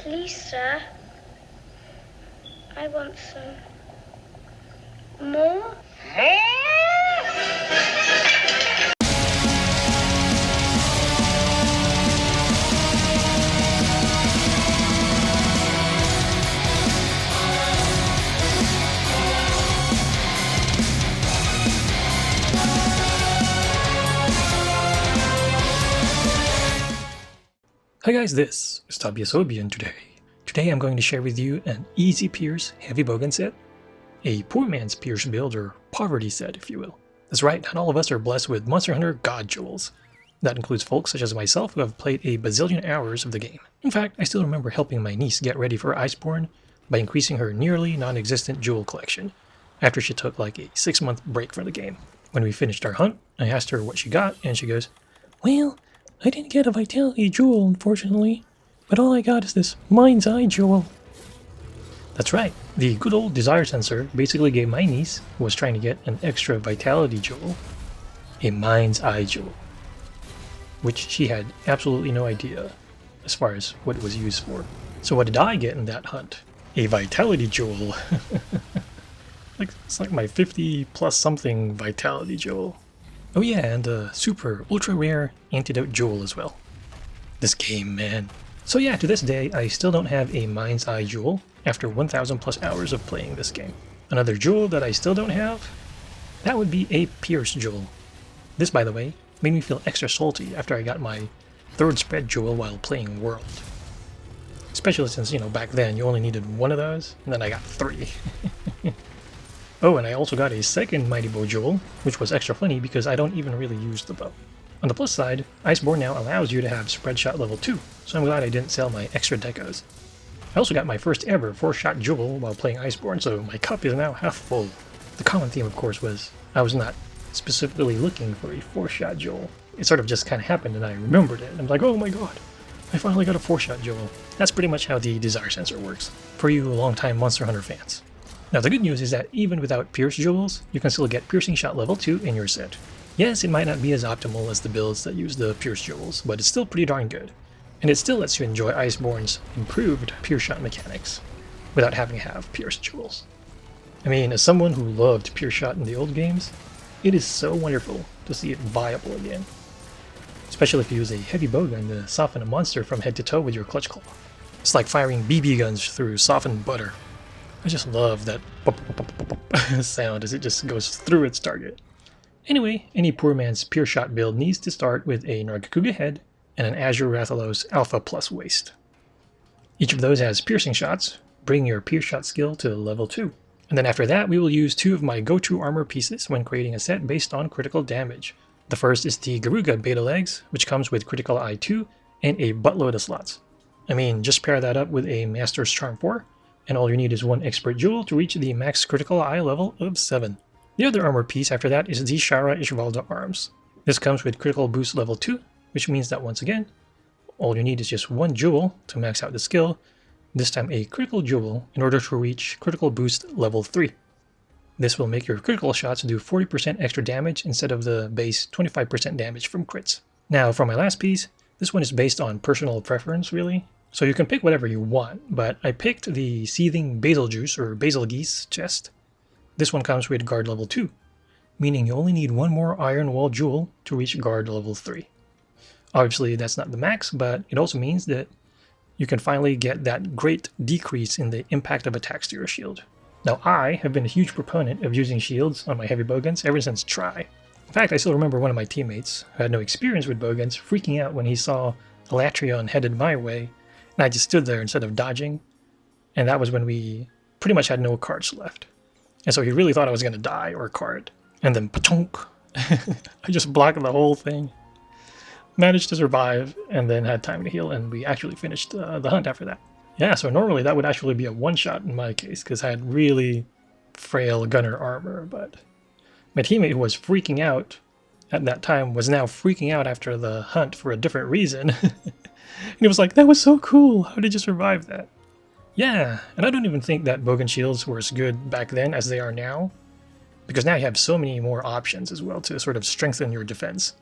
Please, sir. I want some more. Hi guys, this is Tobiasobi, and today I'm going to share with you an easy Pierce Heavy Bowgun Set, a poor man's Pierce build, or poverty set if you will. That's right, not all of us are blessed with Monster Hunter God Jewels. That includes folks such as myself who have played a bazillion hours of the game. In fact, I still remember helping my niece get ready for Iceborne by increasing her nearly non-existent jewel collection after she took like a 6-month break from the game. When we finished our hunt, I asked her what she got, and she goes, "Well, I didn't get a Vitality Jewel, unfortunately, but all I got is this Mind's Eye Jewel." That's right, the good old Desire Sensor basically gave my niece, who was trying to get an extra Vitality Jewel, a Mind's Eye Jewel, which she had absolutely no idea as far as what it was used for. So what did I get in that hunt? A Vitality Jewel. It's like my 50 plus something Vitality Jewel. Oh yeah, and a super ultra rare Antidote Jewel as well. This game, man. So yeah, to this day, I still don't have a Mind's Eye Jewel after 1,000 plus hours of playing this game. Another jewel that I still don't have? That would be a Pierce Jewel. This, by the way, made me feel extra salty after I got my 3rd spread jewel while playing World. Especially since, back then you only needed 1 of those, and then I got 3. Oh, and I also got a 2nd Mighty Bow Jewel, which was extra funny because I don't even really use the bow. On the plus side, Iceborne now allows you to have Spread Shot level 2, so I'm glad I didn't sell my extra decos. I also got my first ever 4-shot jewel while playing Iceborne, so my cup is now half full. The common theme, of course, was I was not specifically looking for a 4-shot jewel. It sort of just kind of happened and I remembered it. I'm like, oh my god, I finally got a 4-shot jewel. That's pretty much how the Desire Sensor works, for you longtime Monster Hunter fans. Now the good news is that even without Pierce Jewels, you can still get Piercing Shot level 2 in your set. Yes, it might not be as optimal as the builds that use the Pierce Jewels, but it's still pretty darn good. And it still lets you enjoy Iceborne's improved Pierce Shot mechanics, without having to have Pierce Jewels. I mean, as someone who loved Pierce Shot in the old games, it is so wonderful to see it viable again. Especially if you use a heavy bowgun to soften a monster from head to toe with your clutch claw. It's like firing BB guns through softened butter. I just love that sound as it just goes through its target. Anyway, any poor man's Pierce Shot build needs to start with a Nargacuga head and an Azure Rathalos Alpha Plus waist. Each of those has piercing shots, bringing your Pierce Shot skill to level 2. And then after that, we will use 2 of my go-to armor pieces when creating a set based on critical damage. The first is the Garuga Beta Legs, which comes with Critical Eye 2 and a buttload of slots. I mean, just pair that up with a Master's Charm 4, and all you need is 1 Expert Jewel to reach the max Critical Eye level of 7. The other armor piece after that is the Shara Ishvalda Arms. This comes with Critical Boost level 2, which means that once again, all you need is just 1 jewel to max out the skill, this time a Critical Jewel, in order to reach Critical Boost level 3. This will make your critical shots do 40% extra damage instead of the base 25% damage from crits. Now for my last piece, this one is based on personal preference really. So you can pick whatever you want, but I picked the Seething Basil Juice or Basil Geese chest. This one comes with guard level 2, meaning you only need 1 more Iron Wall Jewel to reach guard level 3. Obviously that's not the max, but it also means that you can finally get that great decrease in the impact of attacks to your shield. Now I have been a huge proponent of using shields on my heavy bowguns ever since Try. In fact, I still remember one of my teammates, who had no experience with bowguns, freaking out when he saw Elatrion headed my way, and I just stood there instead of dodging, and that was when we pretty much had no cards left. And so he really thought I was going to die or card. And then pa-chonk! I just blocked the whole thing. Managed to survive, and then had time to heal, and we actually finished the hunt after that. Yeah, so normally that would actually be a 1-shot in my case, because I had really frail gunner armor, but my teammate who was freaking out at that time was now freaking out after the hunt for a different reason. And he was like, "That was so cool, how did you survive that?" Yeah, and I don't even think that bowgun shields were as good back then as they are now, because now you have so many more options as well to sort of strengthen your defense,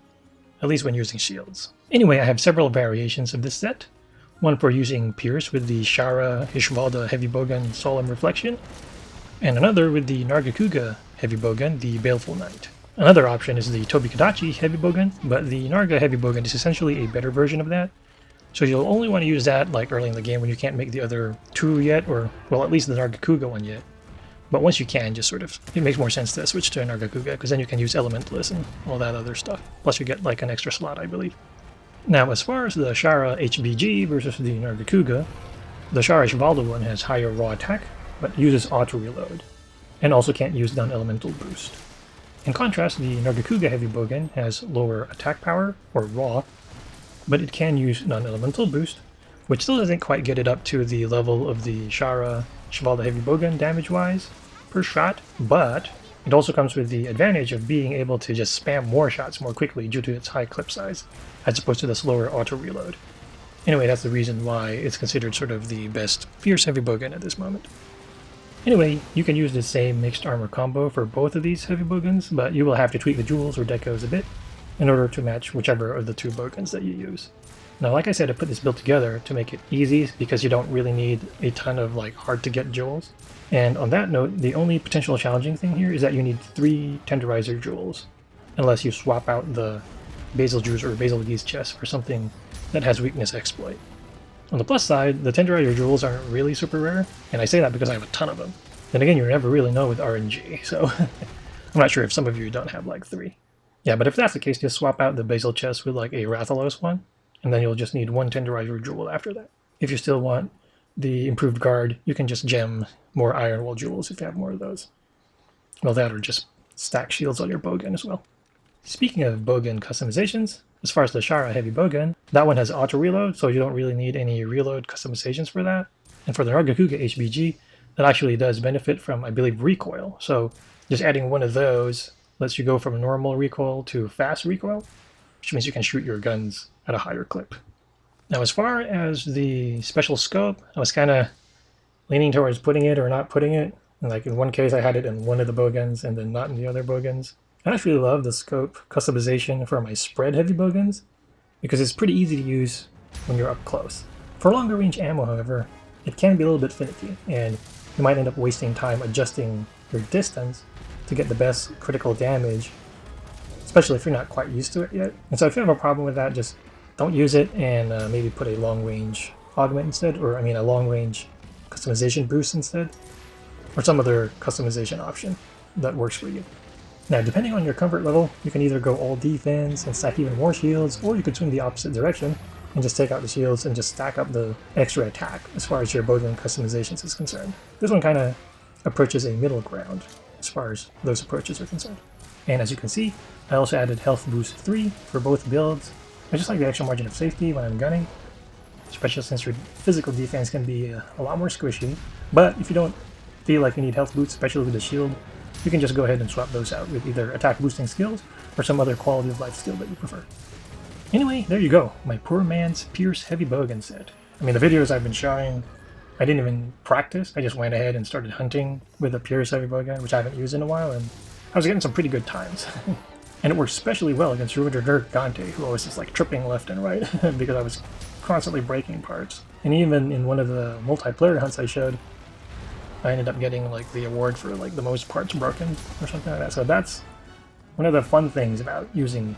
at least when using shields. Anyway, I have several variations of this set. one for using Pierce with the Shara Hishvalda Heavy Bowgun Solemn Reflection, and another with the Nargacuga Heavy Bowgun, the Baleful Knight. Another option is the Tobikadachi Heavy Bowgun, but the Narga Heavy Bowgun is essentially a better version of that. So you'll only want to use that like early in the game when you can't make the other two yet, or well, at least the Nargacuga one yet. But once you can, just sort of, it makes more sense to switch to a Nargacuga, because then you can use Elementalist and all that other stuff. Plus you get like an extra slot, I believe. Now, as far as the Shara HBG versus the Nargacuga, the Shara Hishvalda one has higher raw attack, but uses auto reload, and also can't use non-elemental boost. In contrast, the Nargacuga Heavy Bowgun has lower attack power, or raw, but it can use non-elemental boost, which still doesn't quite get it up to the level of the Shara Hishvalda Heavy Bowgun damage-wise per shot, but it also comes with the advantage of being able to just spam more shots more quickly due to its high clip size, as opposed to the slower auto reload. Anyway, that's the reason why it's considered sort of the best Pierce Heavy Bowgun at this moment. Anyway, you can use the same mixed armor combo for both of these heavy bowguns, but you will have to tweak the jewels or decos a bit in order to match whichever of the two bowguns that you use. Now, like I said, I put this build together to make it easy because you don't really need a ton of like hard to get jewels. And on that note, the only potential challenging thing here is that you need 3 Tenderizer jewels, unless you swap out the Basil Juice or Basil Geese chest for something that has weakness exploit. On the plus side, the Tenderizer jewels aren't really super rare, and I say that because I have a ton of them. Then again, you never really know with RNG, so I'm not sure if some of you don't have like 3. Yeah, but if that's the case, just swap out the Basil chest with like a Rathalos one, and then you'll just need 1 Tenderizer jewel after that. If you still want the improved guard, you can just gem more Iron Wall jewels if you have more of those. Well, that or just stack shields on your bowgun as well. Speaking of bowgun customizations, as far as the Shara Heavy Bowgun, that one has auto reload, so you don't really need any reload customizations for that. And for the Nargacuga HBG, that actually does benefit from, I believe, recoil. So just adding one of those lets you go from normal recoil to fast recoil, which means you can shoot your guns at a higher clip. Now, as far as the special scope, I was kind of leaning towards putting it or not putting it. And like in one case, I had it in one of the bowguns and then not in the other bowguns. I actually love the scope customization for my spread heavy bowguns because it's pretty easy to use when you're up close. For longer range ammo, however, it can be a little bit finicky, and you might end up wasting time adjusting your distance to get the best critical damage, especially if you're not quite used to it yet. And so if you have a problem with that, just don't use it and maybe put a long range augment instead, or I mean a long range customization boost instead, or some other customization option that works for you. Now, depending on your comfort level, you can either go all defense and stack even more shields, or you could swing the opposite direction and just take out the shields and just stack up the extra attack as far as your bowgun customizations is concerned. This one kind of approaches a middle ground as far as those approaches are concerned. And as you can see, I also added Health Boost 3 for both builds. I just like the extra margin of safety when I'm gunning, especially since your physical defense can be a lot more squishy. But if you don't feel like you need health boosts, especially with the shield, you can just go ahead and swap those out with either attack boosting skills or some other quality of life skill that you prefer. Anyway, there you go, my poor man's Pierce Heavy Bowgun set. I mean, the videos I've been showing, I didn't even practice. I just went ahead and started hunting with a Pierce Heavy Bowgun, which I haven't used in a while, and I was getting some pretty good times. And it works especially well against Ruined Nerd Gante, who always is like tripping left and right because I was constantly breaking parts. And even in one of the multiplayer hunts I showed, I ended up getting like the award for like the most parts broken or something like that. So that's one of the fun things about using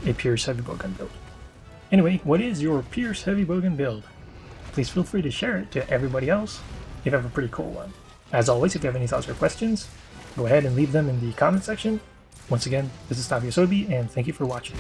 a Pierce Heavy Bowgun build. Anyway, what is your Pierce Heavy Bowgun build? Please feel free to share it to everybody else if you have a pretty cool one. As always, if you have any thoughts or questions, go ahead and leave them in the comment section. Once again, this is Tavio Sobi, and thank you for watching.